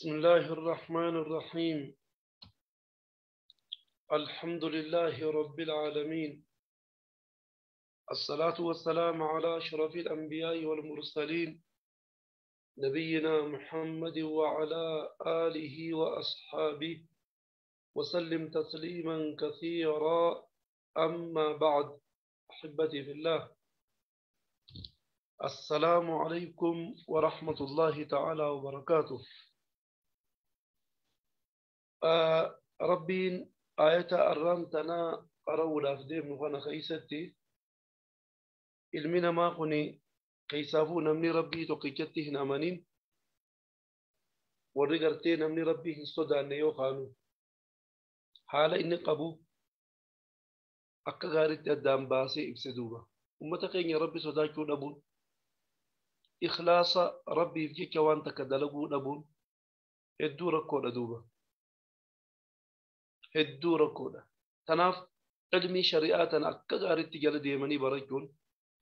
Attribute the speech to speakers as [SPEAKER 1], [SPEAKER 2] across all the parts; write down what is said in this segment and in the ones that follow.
[SPEAKER 1] بسم الله الرحمن الرحيم. الحمد لله رب العالمين. الصلاة والسلام على أشرف الأنبياء والمرسلين نبينا محمد وعلى آله وأصحابه وسلم تسليما كثيرا. أما بعد، أحبتي في الله، السلام عليكم ورحمة الله تعالى وبركاته. ربين آية أرمتنا قرأوا لفديم نفنا خيستي ilmina maa kuni keessaafuu namni rabbii tokkichatti hin amanin, warri gartee namni rabbii hin sodaanne yookaanu haala inni qabu akka gaariitti addaan baasee ibse duuba. Ummata keenya rabbi sodaachuu dhabuun, ikhlaasa rabbiif jecha waan takka dalaguu dhabuun hedduu rakkoodha duuba, hedduu rakkoodha. Tanaaf ilmii shari'aa tana akka gaariitti jala deemanii barachuun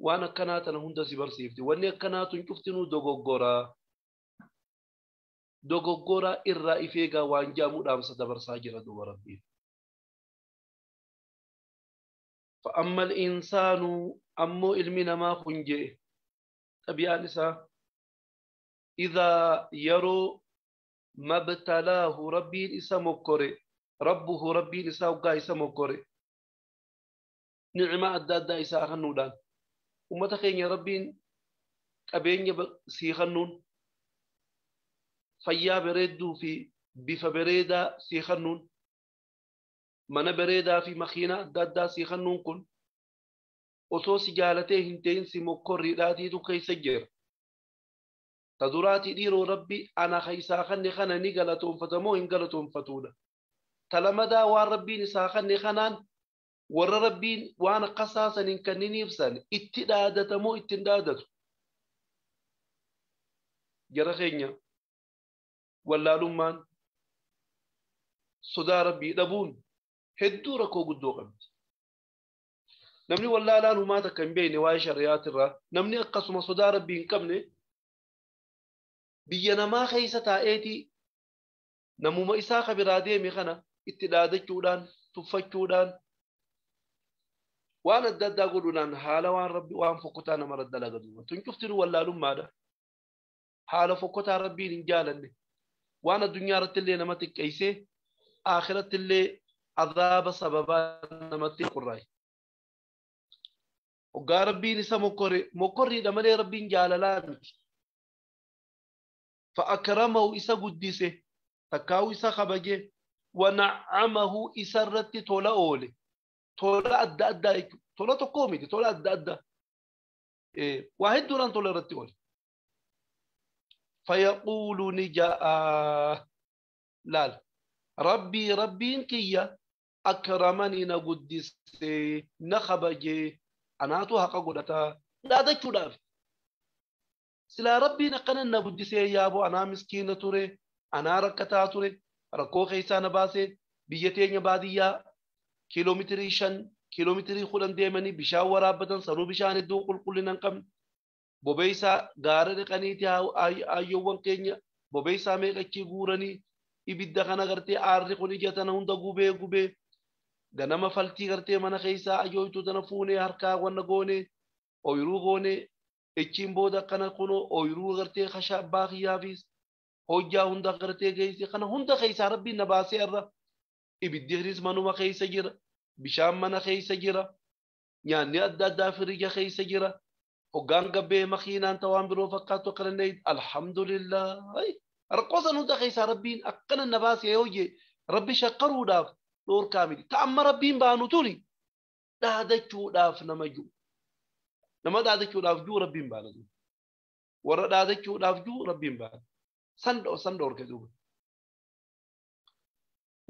[SPEAKER 1] waan akkanaa tana hunda si barsiifti. Wanni akkanaatu hin cuftinuu dogoggoraa irraa ifeegaa waan jaamu dhaamsa dabarsaa jira duuba rabbiin. فأما الإنسان أمو إلمنا ما خنجي طبيعة نساء إذا يرو ما ابتلاه ربي إسا مكوري ربه ربي إسا وقا إسا مكوري نعمة أدادا إسا أخنودان ummata keenya rabbiin qabeenya sii kennuun, fayyaa bareedduu fi bifa bareedaa sii kennuun, mana bareedaa fi makiina adda addaa sii kennuun kun osoo si jaalatee hin ta'in si mokkorriidhaatiitu keessa jira. Ta duraatii dhiiroo rabbi ana keessaa kanne kana ni galatoonfatamoo hin galatoonfatuudha. Ta lamadaa waan rabbiin isaa kanne kanaan warra rabbiin waan akkasaasanin kanniniif san itti dhaadatamoo ittiin dhaadatu. Jara keenya wallaalummaan sodaa rabbii dhabuun hedduu rakkoo guddoo qabdi. Namni wallaalaan humaa takka hin beekne waa'ee shari'aatirraa, namni akkasuma sodaa rabbii hin qabne biyya namaa keessa taa'eetii namuma isaa ka biraa deeme kana itti dhaadachuudhaan, tuffachuudhaan, waan adda addaa godhuudhaan haala waan rabbi waan fokkotaa namarra dalaga duuba. Tun cuftinuu wallaalummaadha. Haala fokkotaa rabbiin hin jaalanne waan addunyaa irratti illee namatti xiqqeessee aakiratti illee azaaba sababaa namatti qurraaye. Hoggaa rabbiin isa mokkorriidha malee rabbiin jaalalaa miti. Fa'akramahu isa guddise, takkaa'u isa kabajee, wana'amahu isa irratti tola oole. tola adda addaa jechuudha. Tola tokkoo miti, tola adda addaa. Waa hedduudhaan tola irratti oole. Fayaquulu ni ja'a laal. Rabbiin kiyya akramanii na guddisee na kabajee anaatu haqa godhataa dhaadachuudhaaf. Silaa rabbiin akkana na guddisee yaaboo anaa miskiina ture, anaa rakkataa ture, rakkoo keessaa na baasee biyya teenya baadiyyaa kiiloomeetirii 5 kiiloomeetirii 10 deemanii bishaan waraabbatan sanuu bishaan hedduu qulqullina hin qabne bobeessaa gaara dhiqaniiti ayyoowwan keenya bobeessaa meeqachii guuranii ibidda kana gartee aarri kun ija tana hunda gubee ganama faltii gartee mana keessaa ayyooytuu tana fuunee harkaa wanna goonee ooyiruu goonee echiin booda akkana kunoo ooyiruu gartee kashabbaa kiyyaafis hojjaa hunda gartee geessee kana hunda keessaa rabbiin na baasee irra ibiddiinis manuma keessa jira, bishaan mana keessa jira, nyaanni adda addaa firija keessa jira, hoggaan gabbee makiinaan ta'aan biroo fakkaatu akkana neeyid. Alhamdulillah. Rakkoo san hunda keessaa rabbiin akkana na baasee hojjee rabbi shakkaruudhaaf dhoorkaa miti. Ta'amma rabbiin baanu tuni dhaadachuudhaaf nama jiru. Nama dhaadachuudhaaf jiru rabbiin baana. Warra dhaadachuudhaaf jiru rabbiin baana. San dhoorke duuba.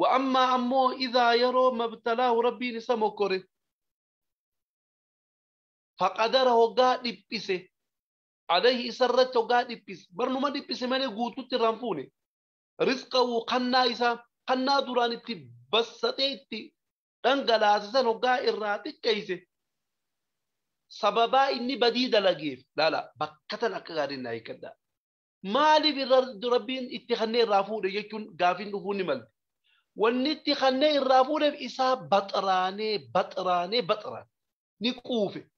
[SPEAKER 1] وأما أمو إذا يرو ما ابتلاه ربي نسمو كوري فقدره قاد يبسه عليه سرت قاد يبس برنو ما يبسه مالي قوتو ترانفوني رزقه قنا دوران تبسطيتي دنقل أساسا وقا إراتي كيسه سببا إني بديد لقيف لا بكتا لك غارين نايكدا maaliif rabbiin itti kanneen irraa fuudhe jechuun gaafiin dhufuun ni mala. Wanni itti kanneen irraa fuudheef isaa baxraanee ni quufe.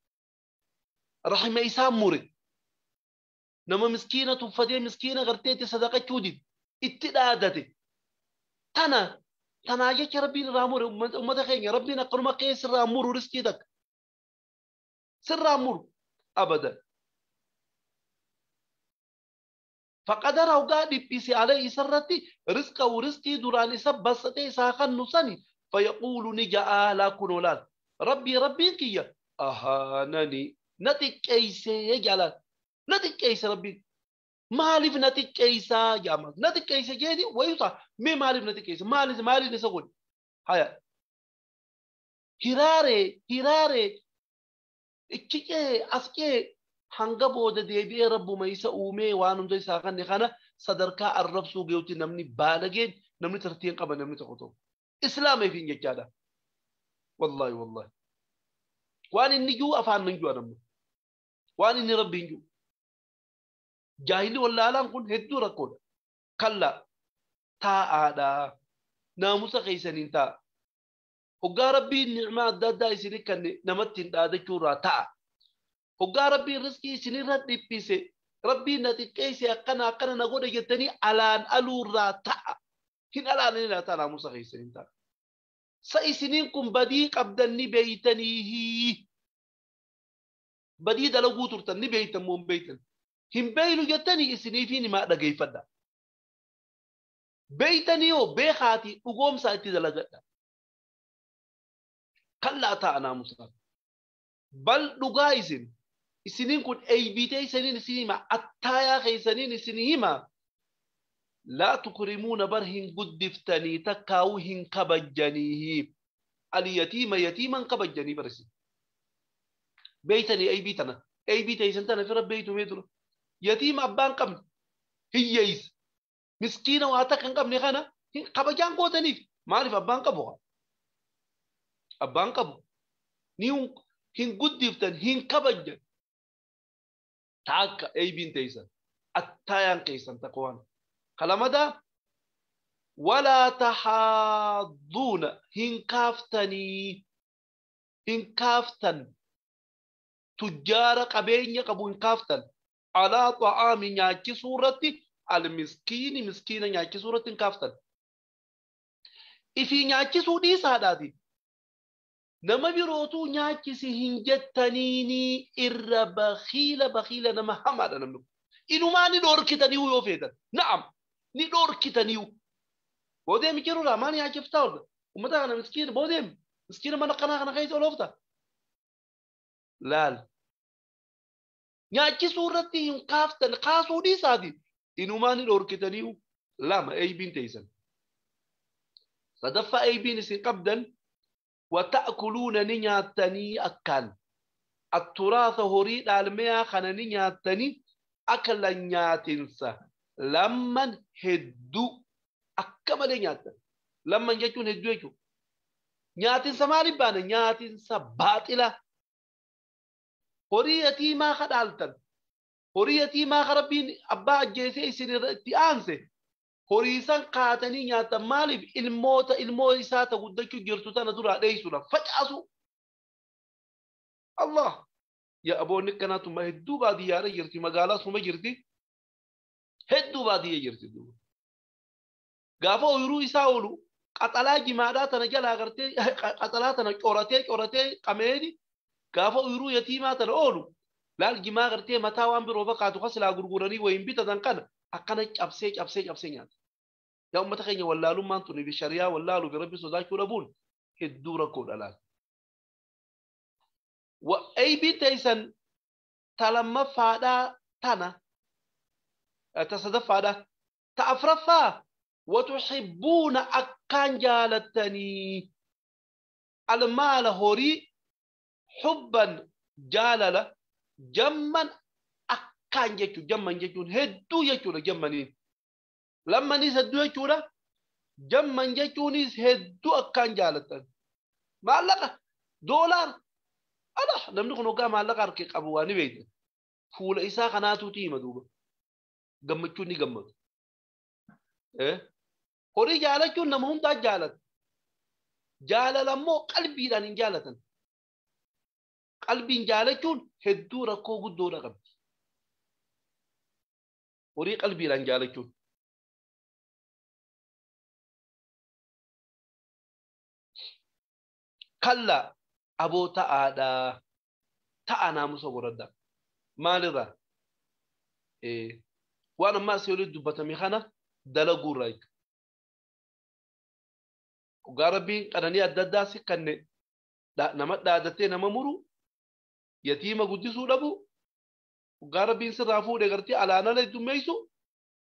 [SPEAKER 1] Rahima isaa mure. Nama miskiina tuffatee miskiina gartee itti sadaqachuu dide itti dhaadate. Tanaa jecha rabbiin irraa mure ummata keenya rabbiin akkanuma keessa irraa muru riskii takka. Sirraa muru abadan. فقدر وقاد بيسي عليه سرتي رزقه ورزقي دوران سبستي ساخن نسني فيقول نجا لا كنولان ربي كيا أهانني نتك كيسي يجعل نتك كيسي ربي مالف نتك كيسا جامع نتك كيسي جدي ويوصى مي مالف نتك كيسي مالي نسقول هيا هراري إكيكي أسكي hanga booda deebi'ee rabbuma isa uumee waan hunda isaa kanne kana sadarkaa arrabsuu geewti namni baalageen namni tartiin qaba namni tokko tokko islaamiif hin jechaadha wallahi waan inni juu afaan nan juu anamu waan inni rabbiin juu jaahilli wallaalaan kun hedduu rakkoodha kalla taa'aadha naamusa keeysaniin taa'a hoggaa rabbiin ni'maa adda addaa isinii kanne namatti hin dhaadachuurraa ta'a hoggaa rabbiin riskii isinirra dhiphise rabbiin na xiqqeesse akkana na godhe jettanii alaan aluurraa ta'a hin alaanin laa ta'a naamusa keeysaniin ta'a sa isiniin kun badii qabdan ni beeytaniihi badii dalaguu turtan ni beeytan moo hin beeytan hin beeynu jettanii isiniifiin himaa dhageeffadha beeytanii yoo beekaatii dhugoomsaa itti dalagadha kallaa ta'a naamusa bal dhugaa isiniin kun eeybitee isiniin isin hima attaayaa keeysaniin isin hima laa tukrimuuna bar hin guddiftanii takkaa'uu hin kabajjaniihi alyatiima yatiiman kabajjanii barisi beeytanii eeybitee isin tana fira beeytumee dura yatiima abbaan qabne hiyyeeysa miskiina waa takka hin qabne kana kabajaan gootaniif maaliif abbaan qabu ni hin guddiftan hin kabajjan taakka eeybiin teeysan attaayaan keeysan taqwaan kalamada walaa tahaadduuna hin kaaftan tujjaara qabeenya qabu hin kaaftan alaa xa'aami nyaachisuu irratti miskiina nyaachisuu irratti hin kaaftan ifii nyaachisuu dhiisaadhaati nama birootuu nyaachisi hin jettaniini irra bakiila nama hamaadha namni inumaa ni dhorkitaniihu yoo feetan na'am ni dhorkitaniihu boodeemi jirudha maan nyaachiftaa olta ummata kana miskiina mana kana keessa oloofta laal nyaachisuu irratti hin kaaftan kaasuu dhiisaati inumaa ni dhorkitaniihu lama eeybiin teeysan sadaffaa eeybiin isin qabdan وتأكلون نياتني أكل التراث هريد المياه خنا نياتني أكل نياتنسا لمن هدو أكمل نياتن لمن يجون هدو يجو نياتنسا مالي بانا نياتنسا باطلة هريتي ما خدالتن هريتي ما خربين أبا جيسي سنر تيانسي horiisan qaatanii nyaatan maaliif ilmoo isaa ta guddachuu jirtu tana dura dheeysuudhaaf facaasu Allah yaa aboonni kanaatuma hedduu baadiyyaadha jirti magaalaa suma jirti hedduu baadiyya jirti gaafa ooyiruu isaa oolu qaxalaa jimaadhaa tana jalaa gartee qaxalaa tana coratee qameedi gaafa ooyiruu yatiimaa tana oolu laal jimaa gartee mataa waan biroo fakkaatu kasilaa gurguranii wayin bitatan kana akkana cabsee nyaata يا أمة خيني والله ما أنتوني بشريعة والله بربي صداك وربون هدورة كود الآن وأي بيتيسن تلما فادا تنا تصدف فادا تأفرفا وتحبون أكان جالتني المال هوري حبا جاللا جمن أكان جتون هدو يجون جمنين لما نسدوا يجونا جمّن يجونيس هدوا أكان جالتن معلقة دولار أنا نمني خنوكا معلقة أركي أبواني بيت فول إسا خناتو تيما دوبا gammachuun ni gammadu. Horii jaalachuun nama hundaa jaalata. Jaalala immoo qalbiidhaan hin jaalatan. Qalbiin jaalachuun hedduu rakkoo guddoodha qabdi. Horii qalbiidhaan jaalachuun. Kalla aboo ta'aadhaa. Ta'a naamusa godhadhaa. Maalirraa? Waan ammaa asii olii dubbatame kana dalaguurraa jechuudha. Dhugaa rabbiin qananii adda addaa si kanneen nama dhaadatee nama muru yatiima guddisuu dhabu dhugaa rabbiin sirraa fuudhee gartee alaanala heddummeessu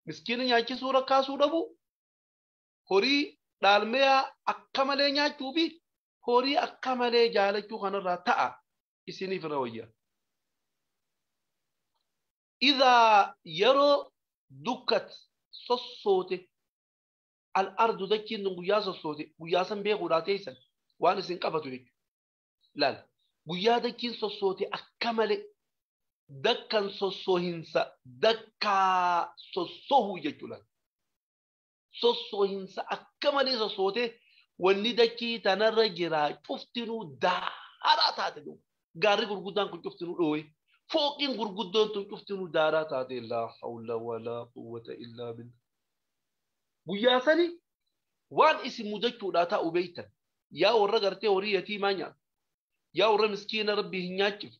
[SPEAKER 1] miskiina nyaachisuu rakkaasuu dhabu horii dhaalmeyaa akka malee nyaachuu fi horii akka malee jaalachuu kanarraa ta'a isiniif irra wayyaa. إذا يرو دكت صوته الأرض دكين نقياس صوته قياسا بيغوراتيسا وانا سنقبتو لك لا قيا دكين صوته أكمل دكان صوهنسا دكا صوه يجولا صوهنسا أكمل صوته واني دكي تنرجرا شفتنو دارات هاتدو غاري قرقودان كنت شفتنو روي فوقين غرغدون تنكفتنو دارات هذه لا حول ولا قوة إلا بالله بياسني وان اسم مدجو داتا أبيتا يا ورا غرتي وري يتيمانيا يا ورا مسكين ربي هنياجف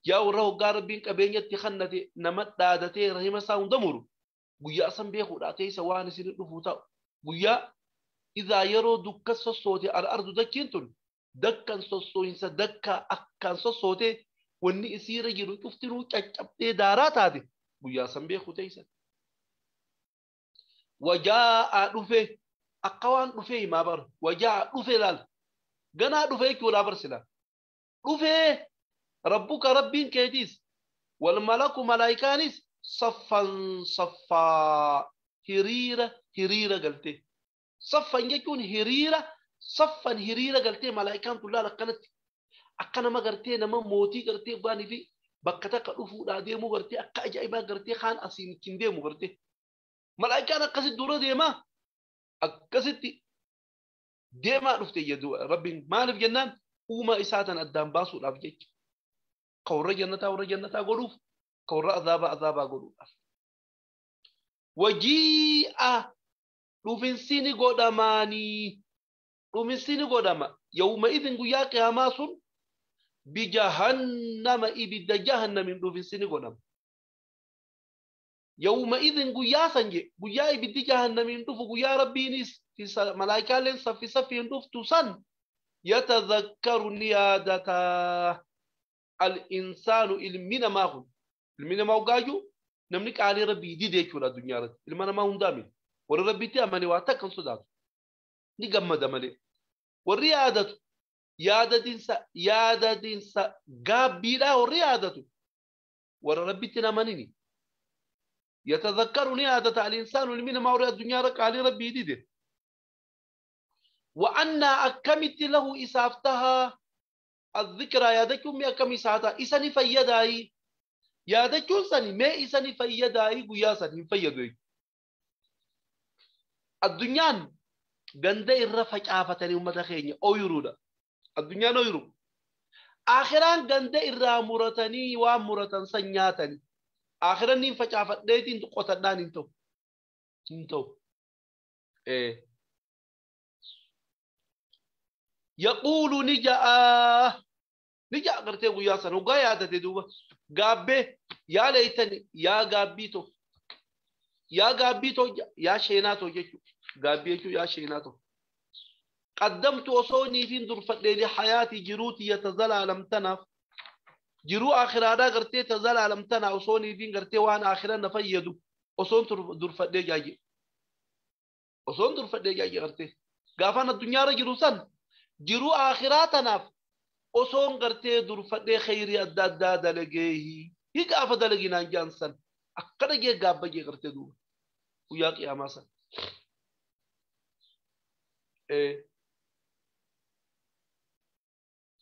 [SPEAKER 1] يا ورا وقا ربين كبينيا تخنتي نمت دادتي رحمة ساون دمرو بياسن بيخو داتي سوان سنين رفوتا بيا إذا يرو دكا صوتي على الأرض دكينتون دكا صوتي دكا أكا صوتي wanni isiira jiru cuftinuu caccabdee daaraa taate guyyaa san beeku teeysan. Wajaa'a dhufe akka waan dhufe himaa bar wajaa'a dhufe laal ganaa dhufe jechuudha barsila dhufe rabbuka rabbiin keetiis wal malaku malaayikaanis saffan saffaa hiriira galte saffan jechuun saffan hiriira galte malaayikaan tullaal akkanatti akka nama gartee nama mootii gartee baanii fi bakka takka dhufuudhaa deemuu gartee akka ajaa'ibaa gartee kaan asiin ittiin deemu gartee malaayikaan akkasitti dura deemaa akkasitti deemaa dhufte jedhu rabbiin maaliif jennaan uumaa isaa tan addaan baasuudhaaf jecha ka warra jannataa godhuuf ka warra azaabaa godhuudhaaf. Wajii'a dhufinsi ni godhama yawma idin guyyaa qiyaamaa sun بجهنم إبدا جهنم في السنة قدام يومئذ قيا سنجي قيا إبدا جهنم في قيا ربي نس في ملائكة لين صفي يندوف تسن يتذكر نيادة الإنسان المنا ما هو المنا ما وقاجو نملك على ربي دي كورا الدنيا رد المنا ما هم دامين وربي تأمني واتكن صدق نجمع دملي والريادة yaada dinsa gaabbiidhaa warri yaadatu warra rabbitti namanini yatadhakkaru ni yaadata al-insaanu ilmi maa warri addunyaa raqaalii rabbii dide wa annaa akkamitti lahu isaaf tahaa الذكرى yaadachuun mee akkam isaata isani fayyadaayi yaadachuun sani mee isani fayyadaayi guyyaa sani hin fayyadu addunyaan ganda irra facaafatanii ummata keenya ooyiruudha الدنيا نويرو آخران جنده إرامورتني وامورتن سنياتني آخران نين فجافت ديتين تقوتدان انتو يقول نجا قرتي وياسن وقايا تدوبا غابي يا ليتني يا غابيتو يا شيناتو جيشو غابيتو يا شيناتو قدمت وصوني في درفت لي حياتي جروتي يتزلالم تنف جرو آخرادا قرتي تزلالم تنا وصوني في قرتي وانا آخرا نفيدو وصون درفت لي جاجي وصون درفت لي جاجي قرتي قافانا الدنيا رجلو سن جرو آخراتنا وصون قرتي درفت لي خيري الداد دلقيه هي قافة دلقينا جانسن أكدا جي قابا جي قرتي دو وياك يا ماسا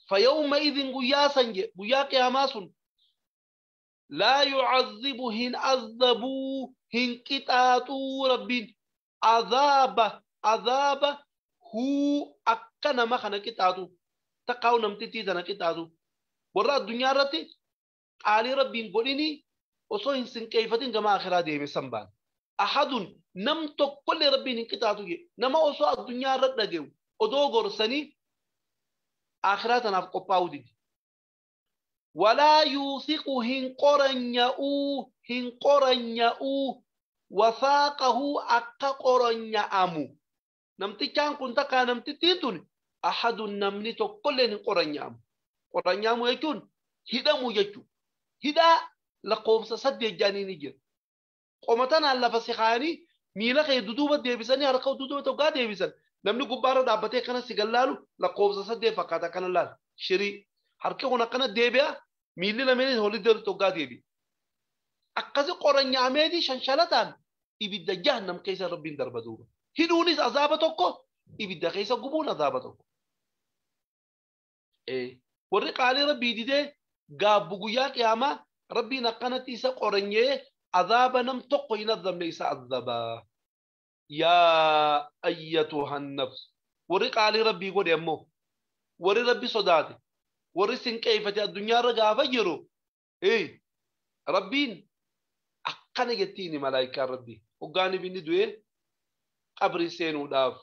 [SPEAKER 1] فيومئذ قياسا قيا قياماس لا يعذبهن عذبوا هن كتاتو ربين عذاب هو أكنا ما خنا كتاتو تقاو نمتتي تنا كتاتو ورا الدنيا رتي علي ربين قوليني وصو هنسن كيفتين كما آخرا دي بسنبان أحد نم كل ربين كتاتو نما وصو الدنيا رت نجيو ودو غرسني آخراتنا في قباو دي ولا يوثق هن قرنياو وثاقه أكا قرنيامو نمتي كان كنت كان نمتي تيتون أحد نمني كل قرنيامو يكون هدا مو يجو هدا لقوم سد الجاني نجر قومتنا على فسخاني ميلا خي دودوبة ديبساني هرقو دودوبة توقع ديبسان نمني قبارة دابتي كان سيقلالو لقوم سد فقاتا كان اللال شري harka kuna kana deebi'a miilli lameenis walitti toggaa deebi akkasi qoranyaameeti shanshalataan ibidda jahannam keessa rabbiin darba duuba hidhuunis azaaba tokko ibidda keessa gubuun azaaba tokko warri qaalii rabbii didee gaabbu guyyaa qiyaamaa rabbiin akkanatti isa qoranyee azaaba nam tokko hin azabne isa azabaa yaa ayyatuhan nafs warri qaalii rabbii godhe ammoo warri rabbi sodaate ورسن كيف الدنيا رجع فجروا ربين أكنا جتيني ملاك ربي وقاني بني دوي قبر سين وداف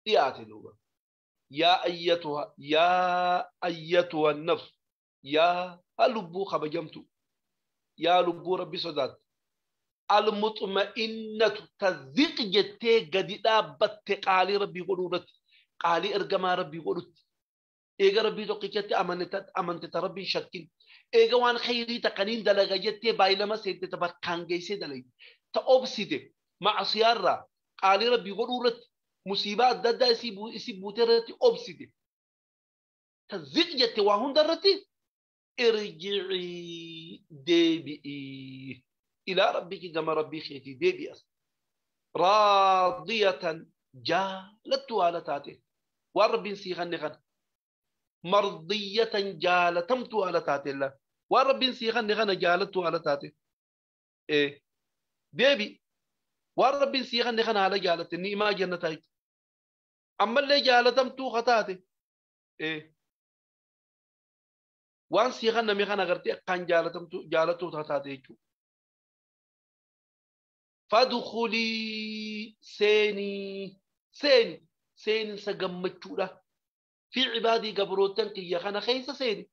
[SPEAKER 1] دياتي دوبا يا أيتها النفس يا لبو خبجمتو يا لبو ربي صدات المطمئنة تذيق جتي قديدا بتقالي ربي قدورت قالي ارقما ربي قدورت إيجا ربي توقيتي أمنت ربي شكين إيجا وان خيري تقنين دلغا جتي بايلما سيدي تبار كانجي سيدلي تأوبسيدي مع سيارة قالي ربي غرورت مصيبات دادا يسيبوتي رتي أوبسيدي تزيق جتي واهون درتي ارجعي ديبئي إلى ربك كما ربي خيتي ديبئي راضية جالت والتاتي وربي سيخن نخن مرضية جالتمت على تاتي الله ورب سيخن نخن جالت على تاتي ديبي ورب سيخن نخن على جالت ما جنتاي أما اللي جالتمت خطاتي وان سيخن نمخن أغرتي كان جالتو خطاتي فادخلي سيني سقمتشورا في عبادي قبروتن كي يخنا خيس سيني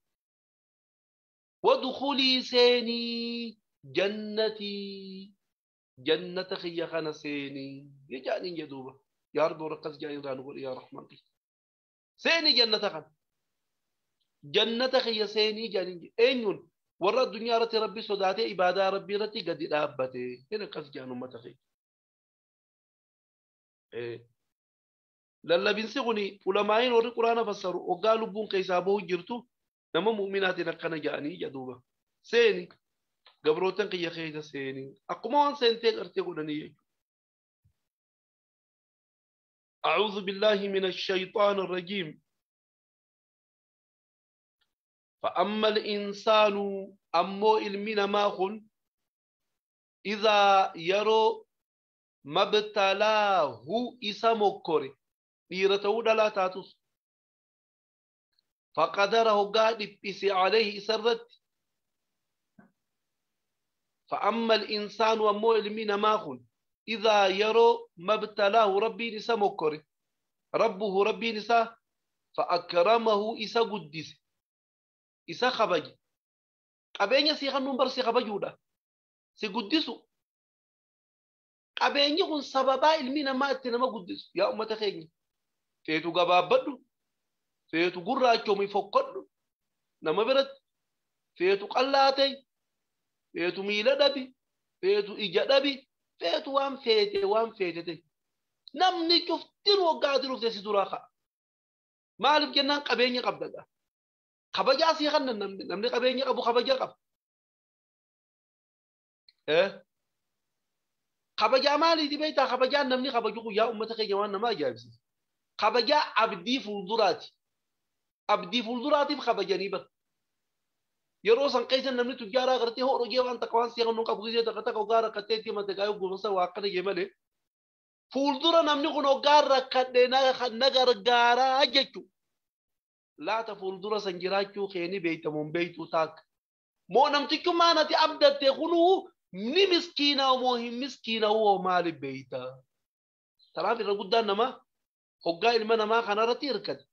[SPEAKER 1] ودخولي سيني جنة خي يخنا سيني يجاني يدوبا يا رب ورقص جاي نقول يا رحمن سيني جنة خي سيني جاني أينون ورا الدنيا رتي ربي صداتي عبادة ربي رتي قد دابتي هنا قص جانو متخي للا بنسغني علماء ور القرآن فسروا وقالوا بون كيسابو جرتو نما مؤمنات نكنا جاني جدوبا سيني قبروتن كي يخيد سيني أقومان سنتين أرتقونني أعوذ بالله من الشيطان الرجيم فأما الإنسان أمو إلمنا ماخن إذا يرو مبتلاه إسمو كوري ديرته دلا تاتوس فقدره قاد بيسي عليه سرت فأما الإنسان ومو إلمنا ماخن إذا يرو مبتلاه ربي نسا مكوري ربه ربي نسا فأكرمه إسا قدس إسا خبج قبيني سيخن نمبر سي خبجودا سي قدسو قبيني خن سببا إلمنا ما اتنما قدس يا أمة خيني feetu gabaabadhu feetu gurraachoomi fokkadhu nama biratti feetu qallaatee feetu miila dhabi feetu ija dhabi feetu waan feetete namni cuftin waggaati dhufte si duraa ka'a maaliif jennaan qabeenya qabdadha kabajaa sii kan namni qabeenya qabu kabajaa qaba kabajaa maaliiti beektaa kabajaan namni kabaju guyyaa ummata keenya waan nama ajaa'ibsiisa خبجا عبدي فولدراتي في خبجاني بك yeroo san keessa namni tujjaaraa gartee horogee waan takka waan si'a qabu gisee takka takka ogaa rakkatteetti mate gaayuu gomasa waa akkana jee malee fuuldura namni kun ogaa rakkadhee na gargaaraa jechu laata fuuldura san jiraachuu keeni beeytamuun beeytuu taak moo namtichummaa nati abdatte kunuu ni miskiina moo hin miskiina woo maali beeyta tanaaf irra guddaan nama hoggaa ilma namaa kanarratti hirkate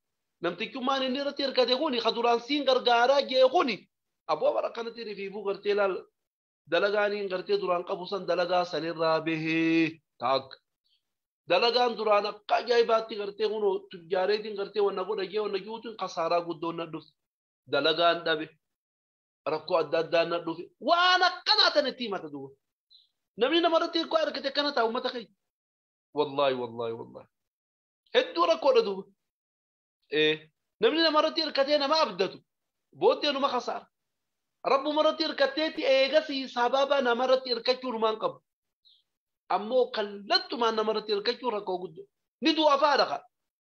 [SPEAKER 1] namtichummaan inni irratti hirkate kuni kaduraan siin gargaaraa jee kuni aboo bara kanatti rifiifuu gartee laal dalagaaniin gartee duraan qabu san dalagaa sanirraa bahee taak dalagaan duraan akka ajaa'ibaatti gartee kun tujjaareetiin gartee wanna godha jee wanna juutuun kasaaraa guddoon na dhufe dalagaan dhabe rakkoo adda addaa na dhufe waan akkanaa tanitti himata duuba namni namarratti hirkoo hirkate akkana taa'u ummata keenya wallaahi hedduu rakkoodha duuba namni namarratti hirkatee nama abdatu booddee numa kasaara rabbumarratti hirkatteetti eegasii sababa namarratti hirkachuu numaan qabu ammoo kallattumaan namarratti hirkachuu rakkoo guddoo ni du'a faadha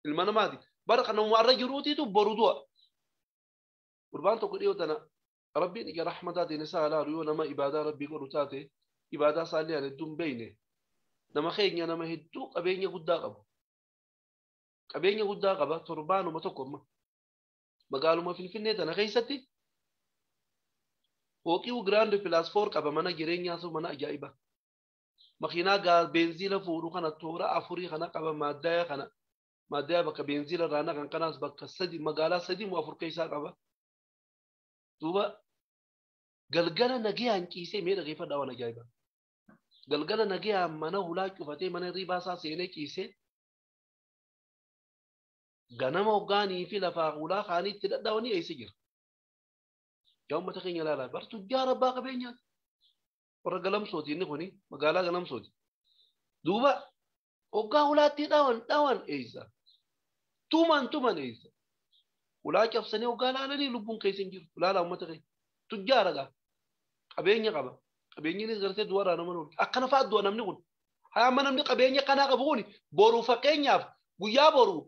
[SPEAKER 1] ilma namaati bara kana warra jiruutiitu boru du'a gurbaan tokko dhiyoo tana rabbiin ija rahmataatiin isaa alaalu yoo nama ibaadaa rabbii godhu taate ibaadaa isaallee aan hedduun beeyne nama keenya nama hedduu qabeenya guddaa qaba torbaanuma tokko amma magaaluma Finfinnee tana keessatti fooqii giraand pilaas 4 qaba mana jireenyaa sun mana ajaa'iba makiinaa beenziila fuudhu kana toora 4 kana qaba maaddaya bakka beenziila raana kan kanaas bakka 3 magaalaa 3 moo 4 keessaa qaba duuba galgala nagayaan ciisee mee dhageeffadhaa waan ajaa'iba galgala nagayaan mana hulaa cufatee mana ribaasaa seenee ciisee ganama hoggaanii fi lafaa hulaa kaaniitti dhadhaawanii eessa jira yaa ummata keenya ilaalaa bartu jaara abbaa qabeenyaati warra galamsooti inni kuni magaalaa galamsooti duuba hoggaa hulaatti dhawan eessa tuman eessa hulaa cabsanii hoggaa laalanii lubbuun keessa hin jiru ilaalaa ummata keenya tujjaara gaa qabeenya qaba qabeenyinis gartee du'arraa nama oolu akkana fa'aa du'a namni kun haa amma namni qabeenya kanaa qabu kuni boruu fakkeenyaaf guyyaa boruu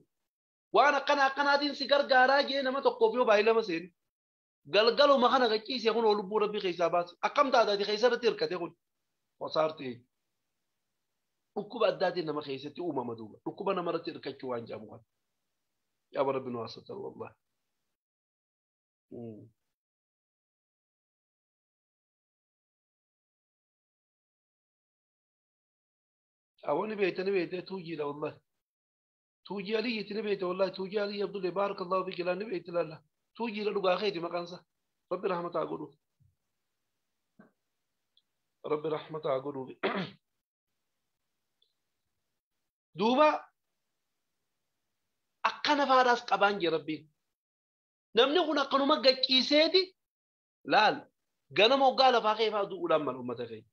[SPEAKER 1] waan akkanaatiin si gargaaraa jee nama tokkoof yoo baay'ee lama seeni galgaluma kana qaciisee kun lubbuu rabbii keessaa baase akkam taataati keessa irratti hirkate kun wasaartee dhukkuba addaatiin nama keessatti uumama duuba dhukkuba namarratti hirkachuu waan jaamu kan yaa rabbi nu haasatan wallahi awoni beeyte tuujiidha wallahi توجي علي تنبيت والله توجي علي عبد الله بارك الله فيك لا نبيت لا توجي لدغا خيتي مكانسا ربي رحمته اقولوا ربي رحمته اقولوا دوبا اكنا فارس قبانجي ربي نمني كنا قنو مغقيسيدي لال غنمو قال فاخي فادو علماء الامه تخي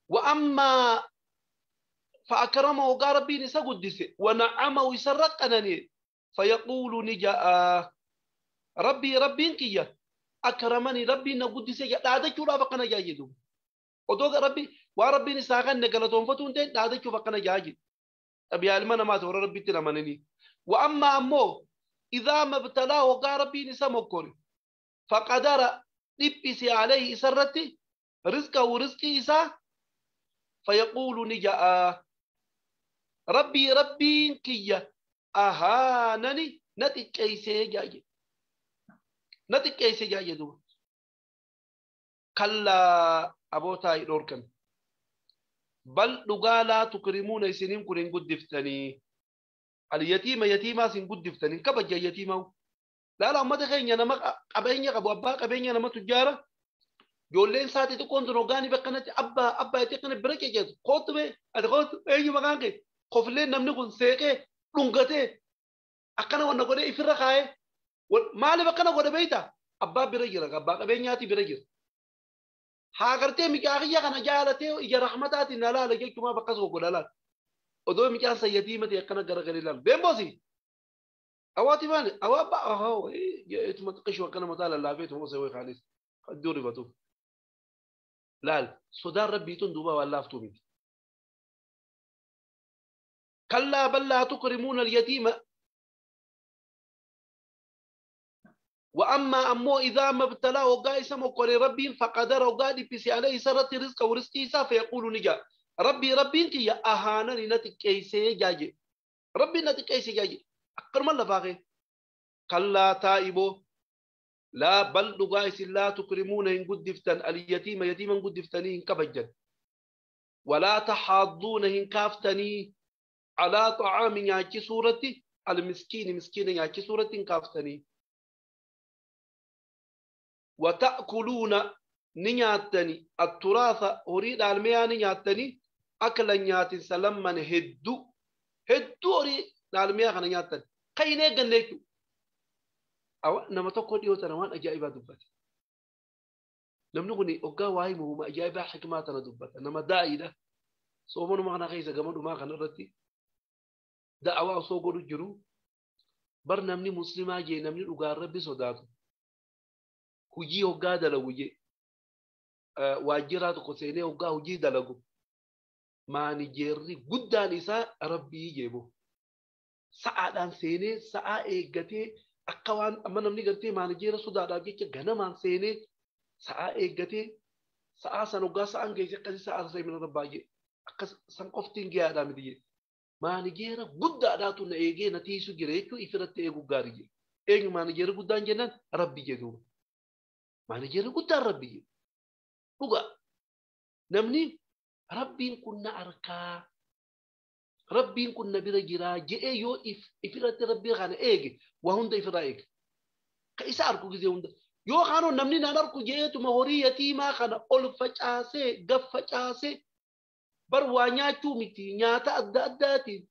[SPEAKER 1] وأما فأكرمه وقال ربي نسا قدسه ونعمه يسرقنني فيقول نجاء ربي انكيا أكرمني ربي نقدسه لا تجو رافقنا جاجدو ودوغ ربي وربي نساقن نقلتهم فتون تين لا تجو فقنا جاجد أبي علمنا ما تورى ربي تنمنني وأما أمو إذا ما ابتلاه وقال ربي نسا مكوري فقدر نبسي عليه سرتي رزقه ورزقي إسا فيقول نجاء ربي كيا أهانني نتكيسي جاي دو كلا أبوتاي دوركن بل لغالا تكرمون سنين كنين قد دفتني اليتيمة يتيمة سن قد دفتني كبجا يتيمة لا ما تخيني أنا ما قبيني أبو أبا قبيني أنا ما تجارة جولين ساتي تكون تنوغاني بقنات أبا يتقن بركة جد قوت بي أدخوت أيو مغانك خفلين نمنكون سيكي لنغتي أكنا ونقود إفرقاي مالي بقنا قود بيتا أبا برجل أبا قبينياتي برجل هاغرتي مكاقيا كان جالتي إجا رحمتاتي نالا لجيك ما بقصو قدالات ودو مكان سيتيمة يقنا غرغلي لان بيمبوسي أواتي مالي أوابا أهو يتمتقش وقنا مطالة لابيت هم سيوي خالص الدوري بطوف لال صدار ربي تندوبا والله فتومي كلا بل لا تكرمون اليتيم وأما أمو إذا ما ابتلاه وقائس مقر ربي فقدر وقادي بسي عليه سرت رزق ورزقه فيقول نجا ربي انت يا أهانني نتك أيسي جاجي ربي نتك أيسي جاجي أكرم الله فاقي كلا تائبو لا بل دقائس لا تكرمون إن قدفتن اليتيم يتيما قدفتني إن كبجن ولا تحاضون إن كافتني على طعام ياكي سورتي المسكين مسكين ياكي سورتي إن كافتني وتأكلون نياتني التراث أريد المياه نياتني أكلا نيات سلما هدو أريد المياه نياتني كيني قنيكو أو نما تقول يوتنا وان أجائبا دبت نمنغني أقا وايمه ما أجائبا حكماتنا دبت نما دائدة صومنا معنا غيزة قمدوا ما كان رتي دعوا صوغو الجرو بر نمني مسلمة جي نمني أقا ربي صداتو hujii hoggaa dalagu je waajjiraa tokko seenee hoggaa hujii dalagu maanijeerri guddaan isaa rabbii jeebo sa'aadhaan seenee sa'aa eeggatee akka waan amma namni gartee maanijeera sodaadhaaf jecha ganamaan seenee sa'aa eeggatee sa'aa san hoggaa sa'aan geesse akkasii sa'aa san mina rabbaayye akkas san qoftiin gayaadhaa miti je maanijeera guddaadhaatu na eegee na tiisu jira jechuun ifirratti eeguu gaarii je eenyu maanijeera guddaan jennaan rabbii jedhuuba maanijeerri guddaan rabbii dhuga namni rabbiin kun na arkaa rabbiin kun na bira jiraa jedhee yoo ifirratti rabbii kana eege waa hunda ifirraa eege ka isa arku gisee hunda yoo kaanoo namni naan arku jedheetuma horii yatiimaa kana ol facaasee gaf facaasee bar waa nyaachuu miti nyaata adda addaatiin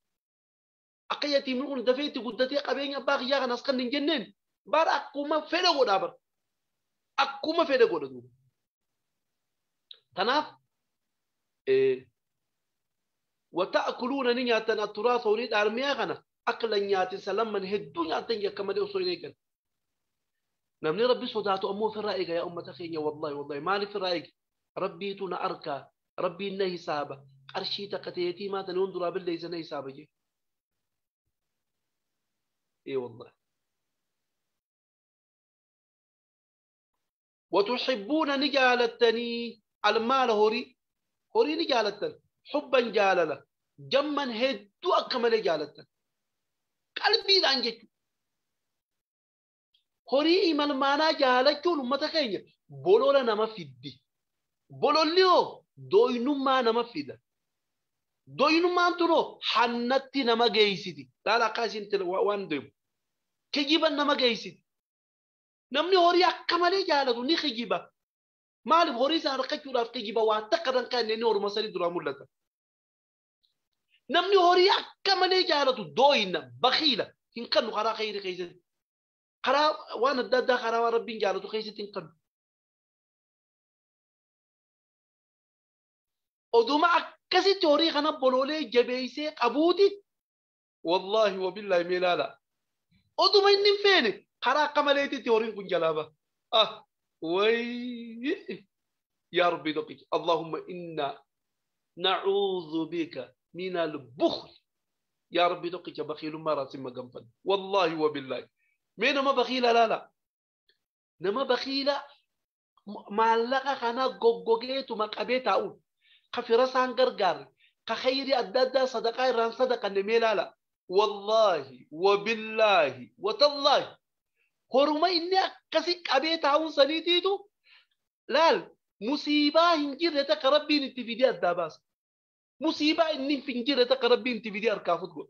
[SPEAKER 1] akka yatiimni kun dafee itti guddatee qabeenya abbaa kiyyaa kanas kan hin jenneen bar akkuma fedha godhaa bar akkuma fedhe godhatu tanaaf wata'kuluuna ni nyaatan atturaasa horii dhaalmiyaa kana akla nyaatin salamman hedduu nyaatan akka malee osoo hin eegan namni rabbi sodaatu ammoo ofirraa eega yaa ummata keenya wallahi maaliif irraa eege rabbiitu na arkaa rabbiin na hisaaba qarshii takka ta'eetii maatan yoon duraa billeeysa na hisaaba jee wallahi وتحبون نجالتني المال هوري نجالتن حبا جاللا جما هدو أكمل جالتن قلبي لانجك هوري إيمان مانا جالتون متخيني بولولا نما فيدي بولوليو دوينو ما نما فيدا دوينو ما انتو حنتي نما جيسيتي لا قاسين وان دوم كجيبا نما جيسيتي namni horii akka malee jaalatu ni kijiba maaliif horii isaa harkachuudhaaf kijiba waa takka dan kan inni horuma sanii duraa mul'ata namni horii akka malee jaalatu dooyina bakiila hin kannu karaa khayri keessatti karaa waan adda addaa karaa waan rabbiin jaalatu keessatti hin kannu oduma akkasitti horii kana boloolee jabeeysee qabuuti wallahi wabillahi meelaala oduma inni hin feene خرا قمليتي تورين كن جلابة وي يا ربي دقيق اللهم إنا نعوذ بك من البخل يا ربي دقيق بخيل ما راسم مقنفل والله وبالله مين ما بخيل لا نما بخيل ما لقى خنا غوغوغيت ما قبيت اقول خفرسان غرغر كخيري اددا صدقه ران صدقه نميلا والله وبالله وتالله هرما إني كسي قبيت عون سنيتيتو لال مصيبة هنجر ربي نتفيدي الداباس مصيبة إني فنجر ربي نتفيدي أركافت قول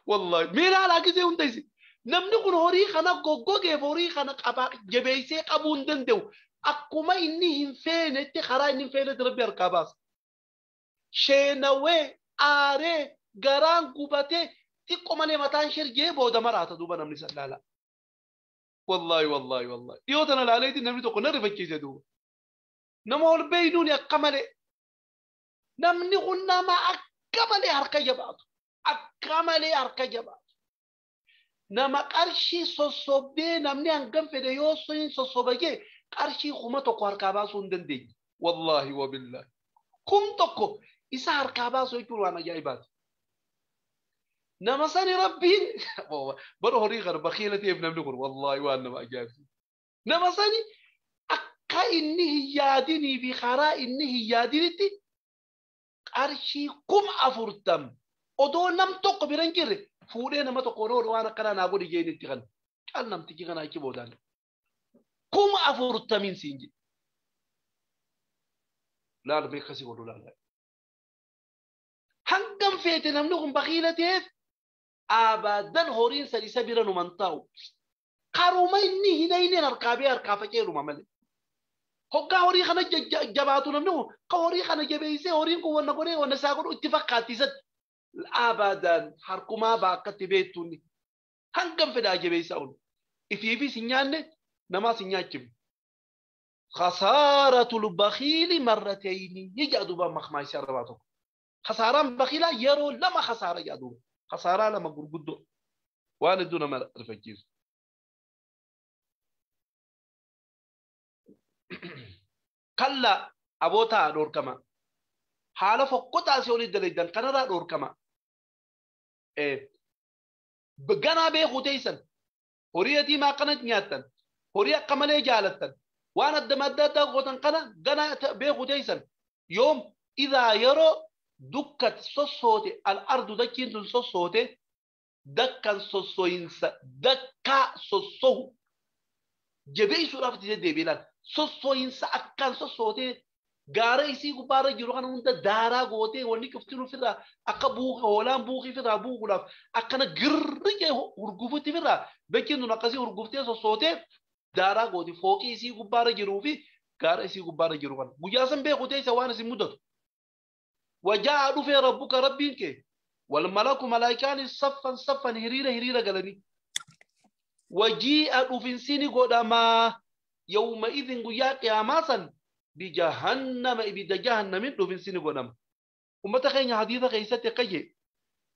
[SPEAKER 1] والله ميلا على كذا وندسي نمنقول هوري خنا غوغو هوري خنا قبا جبيسي قبون دندو أكما إني هنفين إتي خرا إني هنفين ربي أركاباس شينوي آري غران قبتي تيكو ماني متان شير جيبو دمرات دوبا نمني سلالا والله يوتنا لاليتي نمني تو كنر فكيزه دوبا نمول بينوني اكمل نمني قلنا ما اكمل حركه جبات اكمل حركه جبات نما قرشي سوسوبي نمني انغم فدي يوسين سوسوبجي قرشي خمتو قركابا سوندندي والله وبالله كنتكو إسار كاباسو يقول وأنا جايبات نمسني ربي برو هريغر بخيلة ابن ابن والله وأنا ما جايب نمسني أكا إني يادني بخرا إني يادني أرشي كم أفرتم أدو نم تقبرن كير فودي نما تقولون وأنا كنا نابو دي جيني تغن قال نم تيجي غنا كي بودان كم أفرتم من سينجي لا لا بيخسي قولوا لا هنقم فيت نمنهم بخيلة أبدا هورين سري سبيرا نمنتاو قاروما إني هنا نركابي أركافة كيرو مملي هقا هوري خنا جباتو نمنو قوري خنا جبيسي هورين كو ونقوري ونساقون اتفاقاتي زد أبدا حركما باقت بيتوني هنقم فدا جبيساون إفيفي سنيان نما سنياكم خسارة البخيل مرتين يجادوا بمخماي سرباتو خسارة بخيلة يرو لما خسارة جادوا خسارة لما قرقدو وانا دون ما الفجير كلا أبوتا دور كما حالا فقطع سيولي دليدان كنرا دور كما بغانا بي خوتيسن هوريتي ما قنت نياتن هوريا قمالي جالتن وانا الدمادات غوتن قنا غانا بي خوتيسن يوم إذا يرو دكت صوصوتي الأرض دكين صوصوتي دكان صوصوينسا دكا صوصو جبي سورافت دي بيلان صوصوينسا أكان صوصوتي غارا يسي غبارا جيروغان هوندا دارا غوتي وني كفتينو فيرا أكا بوخ هولان بوخي فيرا بوخ غلاف أكانا غرقي هرغوفتي فيرا بكين نقاسي هرغوفتي صوصوتي دارا غوتي فوقي يسي غبارا جيروفي غارا يسي غبارا جيروغان بجاسم بي غوتي سوانا سي وجاء في ربك ربك والملك ملائكان صفا صفا هريرة قالني وجيء في سين قدما يومئذ قياك يا ماسا بجهنم إبدا جهنم في سين قدما ومتخين حديثة قيسة قي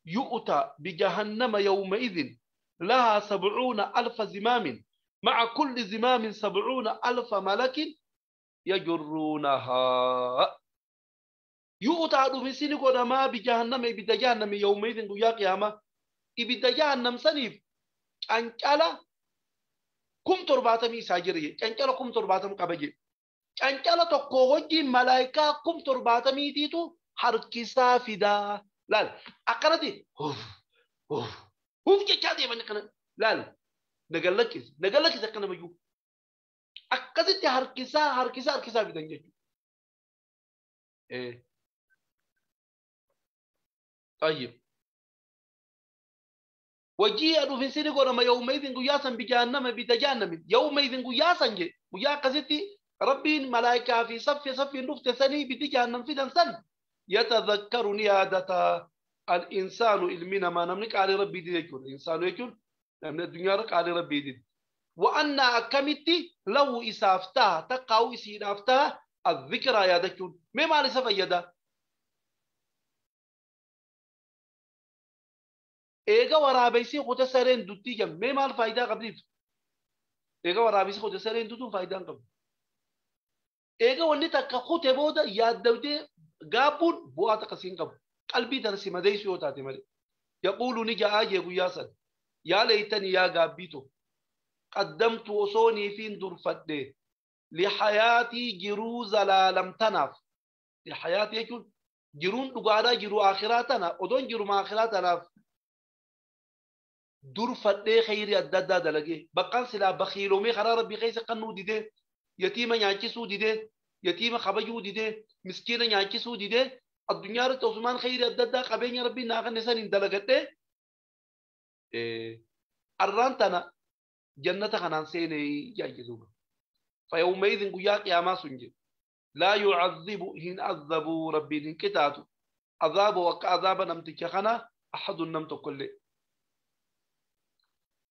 [SPEAKER 1] يؤتى بجهنم يومئذ لها 70,000 زمام مع كل زمام 70,000 ملك يجرونها يؤتى في سين قدما بجهنم إبدا جهنم يومئذ قياك يا ما إبدا جهنم سنيف أنكالا كم ترباتمي ساجري أنكالا كم ترباتم كبجي أنكالا تقوهجي ملايكا كم ترباتمي تيتو حركسا فدا لا أكردي هوف كذي من كنا لا نقلك إذا كنا بيجو أكدت حركسا فدا نجيو إيه طيب وجيء في سنة قرما يومئذ قياسا بجهنم بتجهنم يومئذ قياسا جي ويا قصتي ربي الملائكة في صف نفت سني بتجهنم في سن يتذكر نيادة الإنسان المنا ما نملك على ربي دي يكون الإنسان يكون من الدنيا رك على ربي دي وأن أكمتي لو إسافتها تقاو إسيرافتها الذكرى يا دكتور ما معنى سفيدا إيجا ورابيسي قوت سرين دوتي جم ما مال فايدة قبليت إيجا ورابيسي قوت سرين دوتو فايدة قبل إيجا ولي تكخوت بودا ياد دودي قابون بوا تقسين قبل قلبي درسي مديسي وتاتي مدي يقول نجا آجي قياسا يا ليتني يا قابيتو قدمت وصوني فين درفت لحياتي جروز لا لم تنف لحياتي يكون جرون دقارا جرو آخراتنا ودون جرو ما آخراتنا دور فتح خير الدادا دلقي بقال سلا بخيلو مي خرا ربي خيس قنو ديده يتيم نياچسو ديده يتيم خبجو ديده مسكين نياچسو ديده الدنيا ر توسمان خير الدادا قبين ربي ناخن نسن دلقته ارانتنا جنة خنان سيني ياجزو فيومئذ قيا قياما سنجي لا يعذب هن عذبوا ربي انكتاتو عذاب وكعذاب نمتك خنا احد نمت كله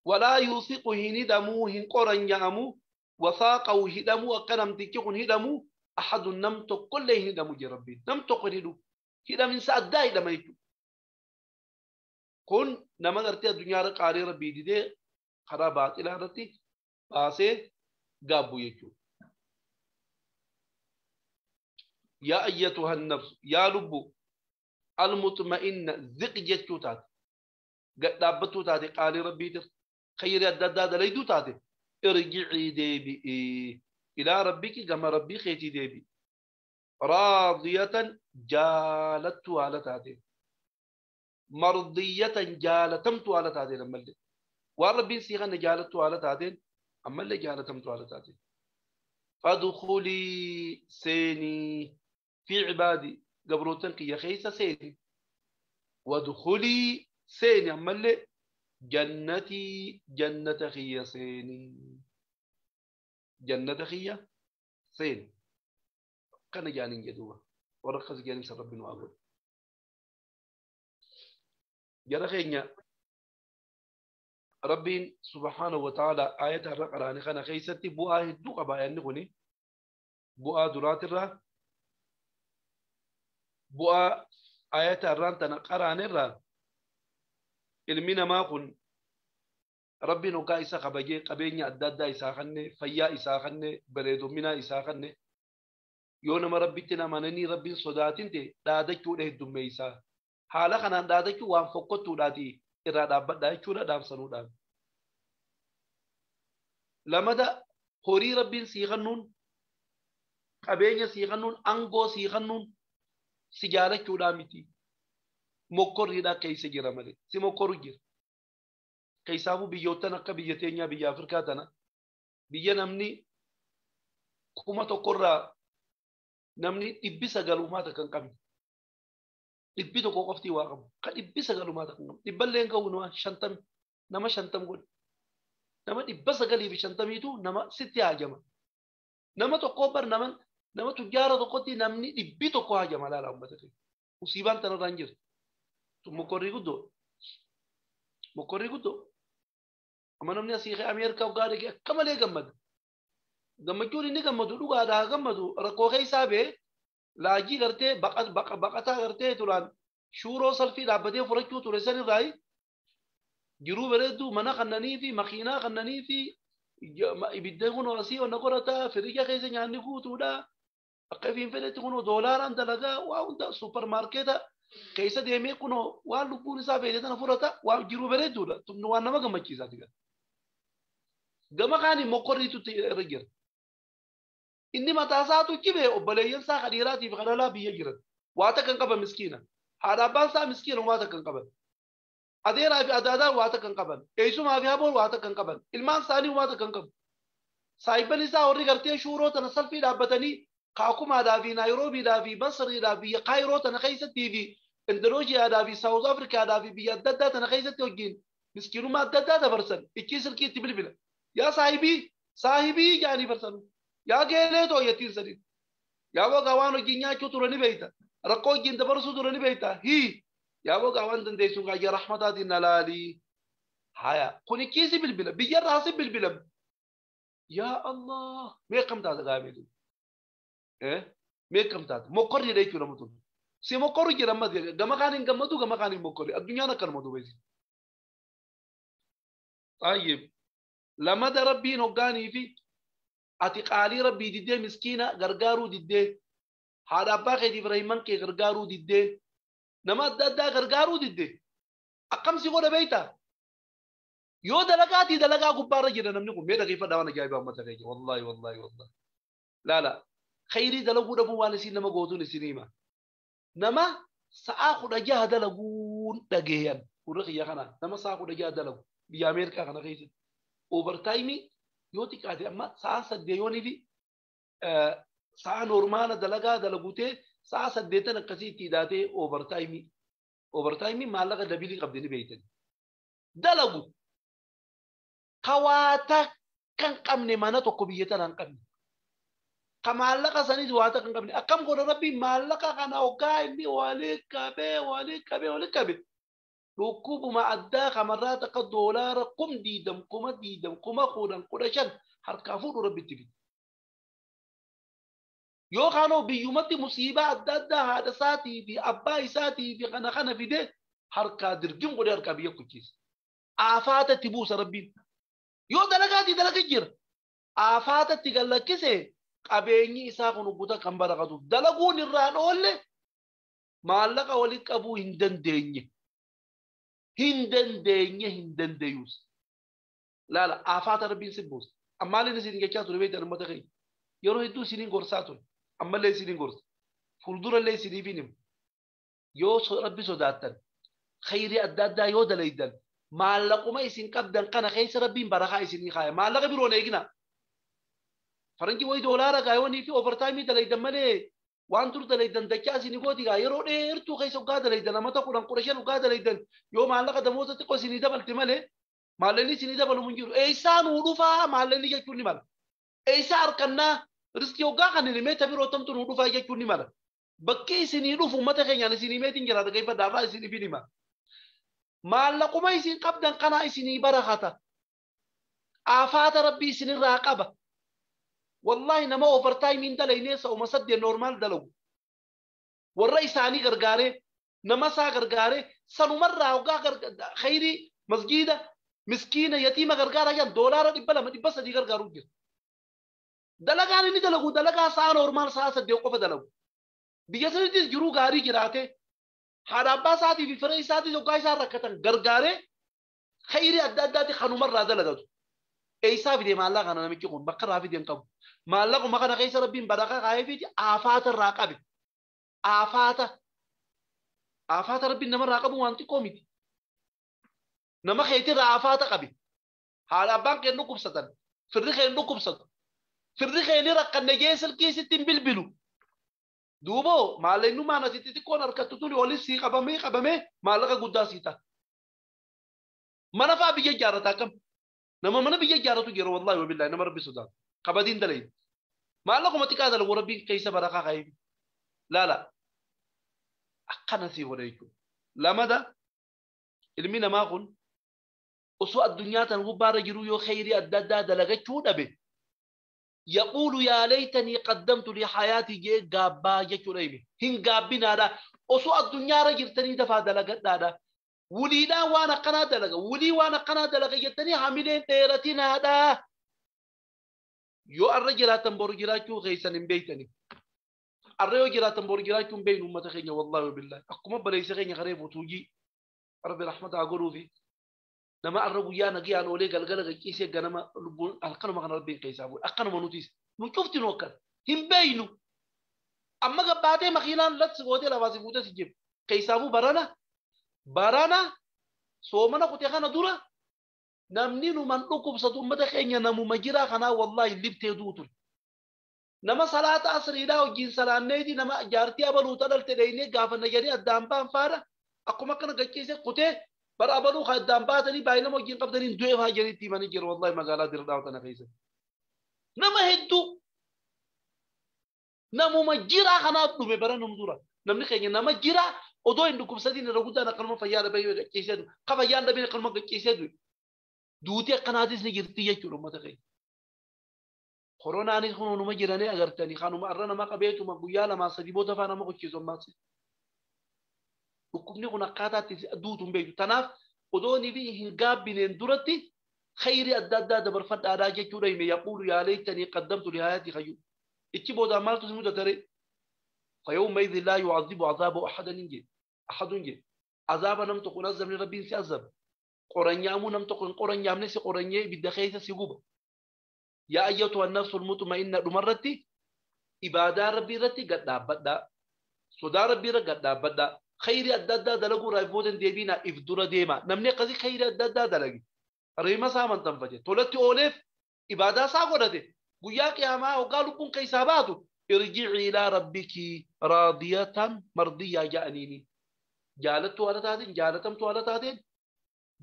[SPEAKER 1] ولا يوثق هندمو هن قرن يامو وثاقه هدمو أكنم تكون هدمو أحد نمت كل هدمو جربي نمت قردو هدم إنسان داي لما يجو كون نما قرتي الدنيا رقاري ربي دي خرابات إلى رتي باسه قابو يجو يا أيتها النفس يا لبو المطمئنة ذق جتشو تاتي قد دابتو تاتي قال ربي تر خير الدادة ليدو تاتي ارجعي ديبي إلى ربك كما ربي خيتي ديبي راضية جالت على تاتي مرضية جالتمت على تاتي لما اللي وربي سيغن جالت على تاتي أما اللي جالتمت على تاتي فادخلي سيني في عبادي قبروتن يا خيسة سيني وادخلي سيني أما اللي جنتي جنة خي سيني جنة خي سين كان جانين جدوه ورخص جانين سر ربنا وأقول جرى خينيا ربي سبحانه وتعالى آية الرقراني خنا خيستي بؤا هدو قبايا نغني بؤا درات الرا بؤا آية الران تنقراني الرا المينا ما قن ربي نوكا إسا قباجي قبيني أدادا إسا خني فيا إسا خني بريدو منا إسا خني يونما ربي تنامانني ربي صداتين تي دادكو ده الدميسا حالا خنان دادكو وان فقطو داتي إرادة بدا يشورا دام سنو دام لما دا خوري ربين سيغنون قبيني سيغنون أنغو سيغنون سجارة كودا ميتي مكور ريدا كيس جرى مالي سي مكور جر كيسابو بيوتنا كبيتين بيا أفريقيا بيا نمني كوما تقرى نمني إبسا قالوماتا كان قبل إبتو كو قفتي واقم قد إبسا قالوماتا كان قبل إبالين كونوا شنتم نما شنتم قول نما إبسا قالي بشنتميتو نما ستي عجمة نما تقوبر نما تجارة تقوتي نمني إبتو كو عجمة لا لا أمتك وسيبان تنا رانجر تو مكوري قدو أما نمني أسيخي أمريكا وقاري كما ليه قمد gammachuu inni gammadu dhugaadhaa gammadu rakkoo keessaa bee laajii gartee baqataa gartee turaan shuuroo salfii dhaabbatee furachuu ture san irraa jiruu bareedduu mana kannanii fi makiinaa kannanii fi ibiddeen kunoo asii onna qorataa firija keessa nyaanni guutuudha akka fiin fedhetti kunoo doolaaraan dalagaa waa hunda suuparmaarkeeta keessa deemee kunoo waan lubbuun isaa beekee sana furata waan jiruu bareedduudha waan nama gammachiisaati gama kaanii mokkorriitu irra jira. inni mataa isaatu jibe obboleeyyan isaa khadiiraatiif kadhalaa biyya jiran waata kan qaban miskiina haadha abbaan isaa miskiina waata kan qaban adeeraa fi adaadaan waata kan qaban eessumaa fi haboon waata kan qaban ilmaan isaanii waata kan qabu saayibban isaa warri gartee shuuroo tana salfii dhaabbatanii kaakumaadhaa fi naayiroobiidhaa fi basriidhaa biyya kaayiroo tana keessattii fi indonooziyaadhaa fi saawuz afrikaadhaa fi biyya adda addaa tana keessatti wajjin miskiinummaa adda addaa dabarsan ichii silkiitti bilbila yaa saahibii jaanii barsanuu yaa geelee too yettiin sadin yaa bogaa waan hojii nyaachuu turani beeyta rakkoo hojiin dabarsuu turani beeyta yaa bogaa waan dandeessuun kaayya rahmataatiin nalaalii haya kun ikkiisi bilbila biyyarraa si bilbila yaa Allah meeqam taata gaameetu meeqam taata mokkorri dha jechuudha mutuun si mokkorri jedhama gama kaaniin gammadu gama kaaniin mokkorri addunyaan akkanuma dubeesi tayyib lamada rabbiin hoggaanii fi ati qaalii rabbii diddee miskiina gargaaruu diddee haadha abbaa keetiif rahiman kee gargaaruu diddee nama adda addaa gargaaruu diddee akkamsi godha beeyta yoo dalagaatii dalagaa gubbaarra jira namni kun mee dhageeffadhaa waan ajaa'ibaa uummata keenya wallaahi laala khayrii dalaguu dhabuu waan isin nama gootuun isin hima nama sa'a 16 dalaguun dhageeyyan warra kiyya kana nama sa'a 16 dalagu biyya Ameerikaa kana keessatti overtime yoo xiqqaate amma sa'a 8 fi sa'a normaala dalagaa dalagutee sa'a 8 akkasii itti hidhaatee overtime maallaqa dabilii qabdanii beeytan dalagu kawaata kan qabne mana tokko biyya tanaan qabne ka maallaqa saniis waata kan qabne akkam godha rabbii maallaqa kana hoggaa inni waliin qabe dhukkubuma addaa kamarraa takka doolaara kuma diidam kuma kudha shan harkaa fuudhu rabbitti fide yoo kaanoo biyyumatti musiibaa adda addaa haadha isaatii fi abbaa isaatii fi kana fide harkaa dirgin godhe harkaa biyya kuchiisa aafaatatti buusa rabbiin yoo dalagaatii dalaga jira aafaatatti gallakkise qabeenyi isaa kun guuta kan barakatuuf dalaguun irraa dhoolle maallaqa walitti qabuu hin dandeenye hin dandeenyus laala afaata rabbiin si buusa ammaallee isin jechaa ture beektan uummata keenya yeroo hedduu isiniin gorsaa ture ammallee isiniin gorsa fuuldurallee isiniif hin himu yoo rabbi sodaattan khayrii adda addaa yoo dalaydan maallaquma isin qabdan kana keessa rabbiin barakaa isinii kaaya maallaqa biroon eegina faranjii wayi doolaara gaayonii fi overtaayimii dalaydan malee waan tur dalaydan dachaa isinii gooti gaa yeroo dheertuu keessa ugaa dalaydan amata 10 ugaa dalaydan yoo maallaqa damoosa xiqqoo isinii dabalti malee maallaqni isinii dabalu mun jiru eeysaa nuu dhufaa maallaqni jechuun ni mala eeysaa harkannaa riskii ugaa kan hin meeta biroo tamtu nuu dhufaa jechuun ni mala bakki isinii dhufu ummata keenyaan isinii meetiin jira dhaggeeffadhaafaa isinii fi hima maallaquma isin qabdan kana isinii barakata afaata rabbii isinirraa qaba wallahi nama overtime dalaynee sa'uma sadde normal dalagu warra isaanii gargaaree nama isaa gargaaree sanumarraa hoggaa khayrii masjiida miskiina yatiima gargaaraa jiran doolaara 200 300 gargaaruu jira dalagaan inni dalagu dalagaa saa normal saa sadde qofa dalagu biyya sanittis jiruu gaarii jiraate haadha abbaa isaatii fi fira isaatii hoggaa isaan rakkatan gargaaree khayrii adda addaatti kanumarraa dalagatu eeysaa fidee maallaqa kana namichi kun bakka irraa fideen qabu maallaquma kana keessa rabbiin barakaa kaayee fi afaata irraa qabe afaata rabbiin namarraa qabu waan xiqqoo miti nama keetirraa afaata qabe haadha abbaan keen dhukkubsatan firri keen dhukkubsatu firri keeni rakkanne jee silkii sittiin bilbilu duuboo maallaqnummaan asitti xiqqoon harkattu tuli olis sii qabamee maallaqa guddaa sii ta'a mana fa'aa biyya ijaarrataa kam nama mana biyya ijaarratu jira wallahi wabillahi nama rabbi sodaatu qabadiin dalayin maallaquma xiqqaa dalagu rabbiin keessa barakaa kaayee laala akkana sii godha jechuudha lamada ilmi namaa kun osoo addunyaa tan gubbaarra jiru yoo khayrii adda addaa dalagachuu dhabe يقول يا ليتني قدمت لحياتي جي غابا جچودا يمي هين غابينادا اوسو الدنيا رجرتني دفا دلغدادا وليدا وانا قنا دلغ ولي وانا قنا دلغ جتني حاملين تيرتنا دا يو الرجل تنبرجراچو غيسن بيتني الرجل تنبرجراچو بين امه خينيا والله بالله اكما بليس خينيا خريب وتوجي رب رحمته اغرو في nama arrabu yaa nagi aan olee galgala gaqiisee ganama lubbuun halkanuma kana rabbiin keessaa bu'e akkanuma nutis nu cufti nu akkan hin beeynu amma gabbaatee makiinaan latti gootee lafaasi fuutee si jiru keessaafuu barana soomana kutee kana dura namni numan dhukkubsatu ummata keenya namuma jiraa kanaa wallahi libtee duutu nama salaata asriidhaa wajjiin salaanneeti nama jaartii abaluuta dhalte dheeynee gaafanna jedhee addaan baan faadha akkuma akkana gaqiisee kutee برابرو خدام باتني باينه موجين قبضني دوي هاجري تي ماني جير والله مقالات دير داوتنا فيس نما هدو نمو مجيرا خنا دومي برانو مدورا نمني خيني نما جيرا اودو اندكم سدين رغودا نقلم فيا ربي كيسد قفا يان ربي نقلم كيسد دوتي قناديس نجرتي يچلو متخي كورونا اني خنو نما جيراني اگرتني خانو مرنا ما قبيتو ما غيالا ما سديبو دفانا ما كيسو ما وكمني هنا قاعدة دوتهم بيجو تناف ودوني بيه هنجابين درتي خير الدادة دبر فد أراجع كوري مي يقول يا ليتني قدمت لحياتي خيو إتي بود عملت سمودة ترى فيوم ما إذا لا يعذب عذابه أحد ينجي عذاب نم تكون عذاب لربي سي عذاب قرن يامو نم تكون قرن يامني سي قرن يه بدخيسة سيجوبة يا أيتها النفس المطمئنة دمرتي إبادة ربي رتي قد دابدا صدا ربي قد دابدا خير الدادا دلقوا رايفوتن ديبينا إفدورا ديما نمني قصي خير الدادا دلقي ريما سامن تنفجي تولتي أوليف إبادة ساقودة دي قياك يا ما وقالوا بون كيساباتو ارجعي إلى ربك راضية مرضية جانيني جالتو على تادين جالتمتو على تادين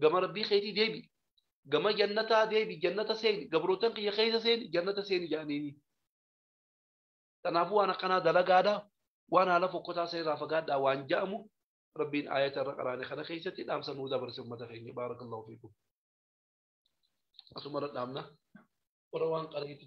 [SPEAKER 1] قم ربي خيتي ديبي قم جنة ديبي جنة سيني قبروتن قيا خيسة سيني جنة سيني جانيني تنافو أنا قنا دلقادا وانا على فوقتها سيرا فقاد وان جامو ربين آية القرآن خنا خيستي نام سنودا برسم متخيني بارك الله فيكم أسمرت نامنا وروان قريت